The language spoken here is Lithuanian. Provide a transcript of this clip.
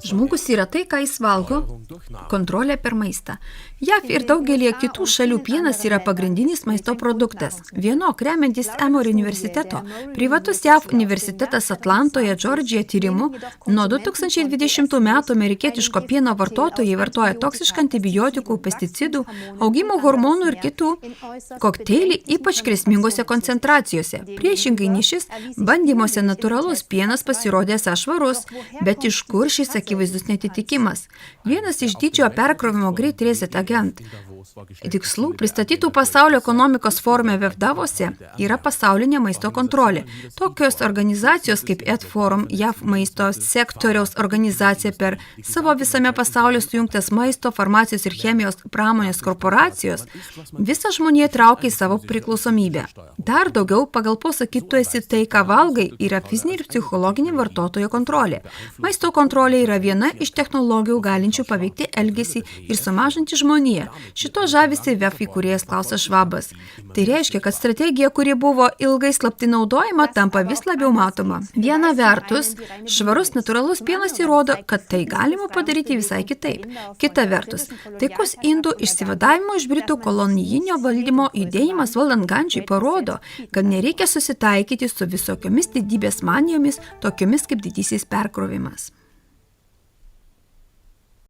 Žmogus yra tai, ką jis valgo, kontrolė per maistą. JAV ir daugelį kitų šalių pienas yra pagrindinis maisto produktas. Vienok remiantis Emory universiteto, privatus JAV universitetas Atlantoje, Džordžija tyrimu, nuo 2020 metų amerikietiško pieno vartotojai vartoja toksišką antibiotikų, pesticidų, augimo hormonų ir kitų kokteilį ypač grėsmingose koncentracijose. Priešingai nei šis, bandymuose natūralus pienas pasirodė esąs švarus, bet iš kur šis akivaizdus netitikimas? Vienas iš didžiojo perkrovimo Great Reset agent tikslų pristatytų pasaulio ekonomikos forume Davose yra pasaulinė maisto kontrolė. Tokios organizacijos kaip Ed Forum, JAV maisto sektoriaus organizacija per savo visame pasaulyje sujungtas maisto, farmacijos ir chemijos pramonės korporacijos visą žmoniją traukia į savo priklausomybę. Dar daugiau, pagal posakį tu esi tai, ką valgai, yra fizinė ir psichologinė vartotojo kontrolė. Maisto kontrolė yra viena iš technologijų galinčių paveikti elgesį ir sumažinti žmoniją. Šito žavisi VEF įkūrėjas Klausas Švabas. Tai reiškia, kad strategija, kuri buvo ilgai slaptai naudojama, tampa vis labiau matoma. Viena vertus, švarus natūralus pienas įrodo, kad tai galima padaryti visai kitaip. Kita vertus, taikus indų išsivadavimo iš Britų kolonijinio valdymo judėjimas valdant Gandžiui parodo, kad nereikia susitaikyti su visokiomis didybės manijomis, tokiomis kaip didysis perkrovimas.